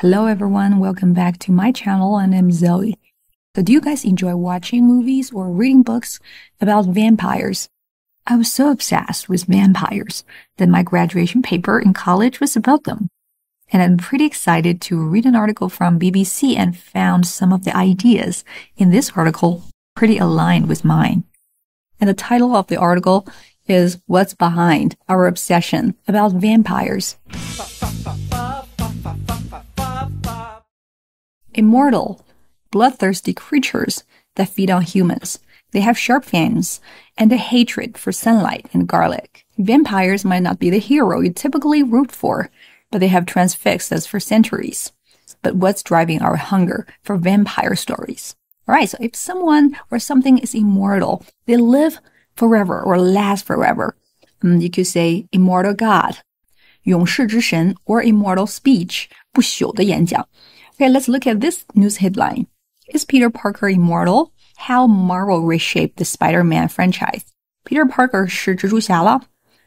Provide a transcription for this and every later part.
Hello everyone, welcome back to my channel and I'm Zoe. So do you guys enjoy watching movies or reading books about vampires? I was so obsessed with vampires that my graduation paper in college was about them. And I'm pretty excited to read an article from BBC and found some of the ideas in this article pretty aligned with mine. And the title of the article is What's Behind Our Obsession About Vampires? Immortal, bloodthirsty creatures that feed on humans. They have sharp fangs and a hatred for sunlight and garlic. Vampires might not be the hero you typically root for, but they have transfixed us for centuries. But what's driving our hunger for vampire stories? Alright, so if someone or something is immortal, they live forever or last forever. You could say immortal God, 永世之神 or immortal speech, 不朽的演讲. Okay, let's look at this news headline. Is Peter Parker immortal? How Marvel reshaped the Spider-Man franchise. Peter Parker 是蜘蛛侠了.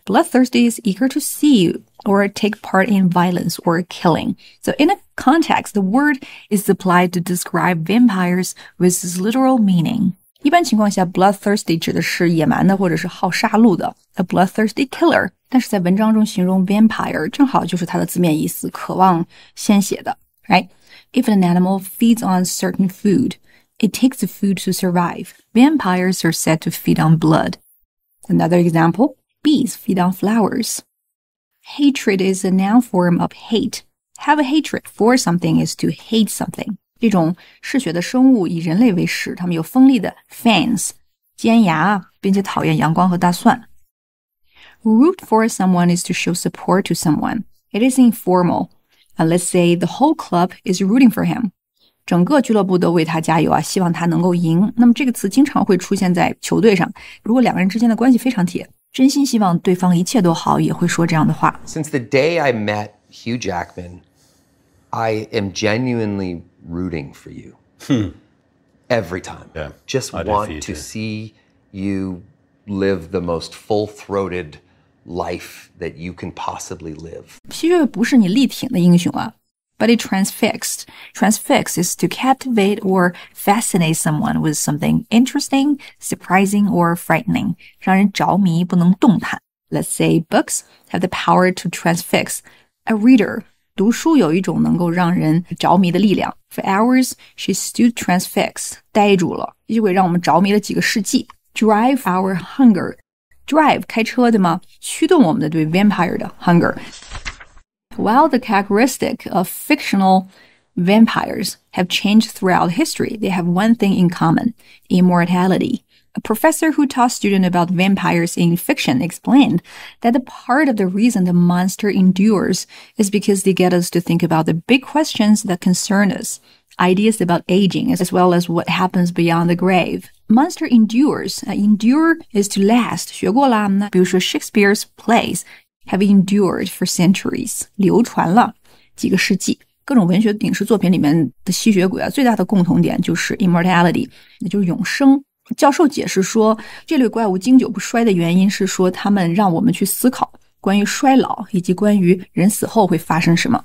Bloodthirsty is eager to see or take part in violence or killing. So in a context, the word is applied to describe vampires with its literal meaning. 一般情况下 bloodthirsty 指的是野蛮的或者是好杀戮的 a bloodthirsty killer. 但是在文章中形容 vampire 正好就是它的字面意思，渴望鲜血的 right? If an animal feeds on certain food, it takes the food to survive. Vampires are said to feed on blood. Another example, bees feed on flowers. Hatred is a noun form of hate. Have a hatred for something is to hate something. 这种嗜血的生物以人类为食，它们有锋利的 fangs, 尖牙，并且讨厌阳光和大蒜。Root for someone is to show support to someone. It is informal. Let's say the whole club is rooting for him. 整个俱乐部都为他加油啊，希望他能够赢。那么这个词经常会出现在球队上，如果两个人之间的关系非常铁，真心希望对方一切都好，也会说这样的话。Since the day I met Hugh Jackman, I am genuinely rooting for you. Every time. Yeah, Just want to see you live the most full-throated life that you can possibly live. 吸血鬼不是你力挺的英雄啊。But it transfixed. Transfix is to captivate or fascinate someone with something interesting, surprising, or frightening. 让人着迷，不能动弹。Let's say books have the power to transfix a reader. 读书有一种能够让人着迷的力量。For hours, she stood transfixed. 呆住了。吸血鬼让我们着迷了几个世纪。Drive our hunger. Drive 开车对吗？驱动我们的对 vampire 的 hunger. While the characteristic of fictional vampires have changed throughout history, they have one thing in common, immortality. A professor who taught students about vampires in fiction explained that the part of the reason the monster endures is because they get us to think about the big questions that concern us, ideas about aging, as well as what happens beyond the grave. Monster endures. Endure is to last. 学过啦，那比如说 Shakespeare's plays have endured for centuries. 流传了几个世纪。各种文学影视作品里面的吸血鬼啊，最大的共同点就是 immortality, 也就是永生。教授解释说，这类怪物经久不衰的原因是说，它们让我们去思考关于衰老以及关于人死后会发生什么。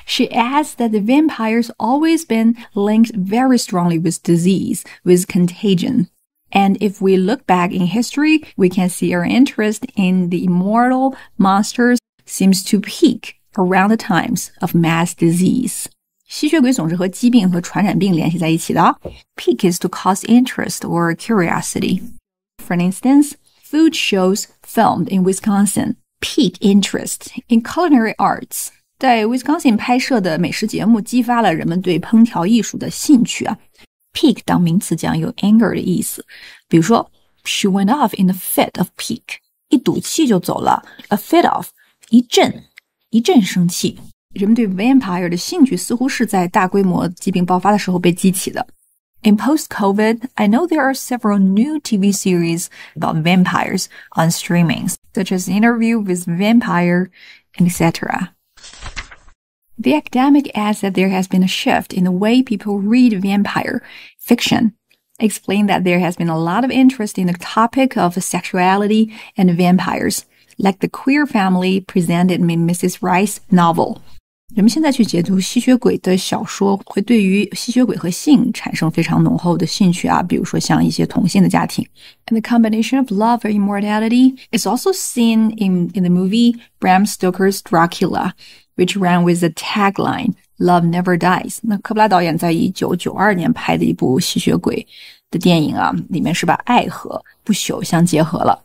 She adds that the vampires always been linked very strongly with disease, with contagion. And if we look back in history, we can see our interest in the immortal monsters seems to peak around the times of mass disease. 吸血鬼总是和疾病和传染病联系在一起的。Peak is to cause interest or curiosity. For instance, food shows filmed in Wisconsin piqued interest in culinary arts. 在 Wisconsin 拍摄的美食节目激发了人们对烹调艺术的兴趣啊。Pique 当名词讲有 anger 的意思，比如说 She went off in a fit of pique. 一赌气就走了 A fit of 一阵生气。人们对 vampire 的兴趣似乎是在大规模疾病爆发的时候被激起的。In post-COVID, I know there are several new TV series about vampires on streamings, such as Interview with Vampire, etc. The academic adds that there has been a shift in the way people read vampire fiction, explain that there has been a lot of interest in the topic of sexuality and vampires, like the queer family presented in Mrs. Rice's novel. 人们现在去解读吸血鬼的小说，会对于吸血鬼和性产生非常浓厚的兴趣啊，比如说像一些同性的家庭。And the combination of love and immortality is also seen in the movie Bram Stoker's Dracula, which ran with the tagline Love Never Dies. 那科布拉导演在1992年拍的一部吸血鬼的电影啊，里面是把爱和不朽相结合了。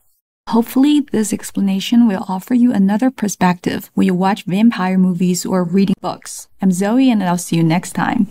Hopefully, this explanation will offer you another perspective when you watch vampire movies or reading books. I'm Zoe, and I'll see you next time.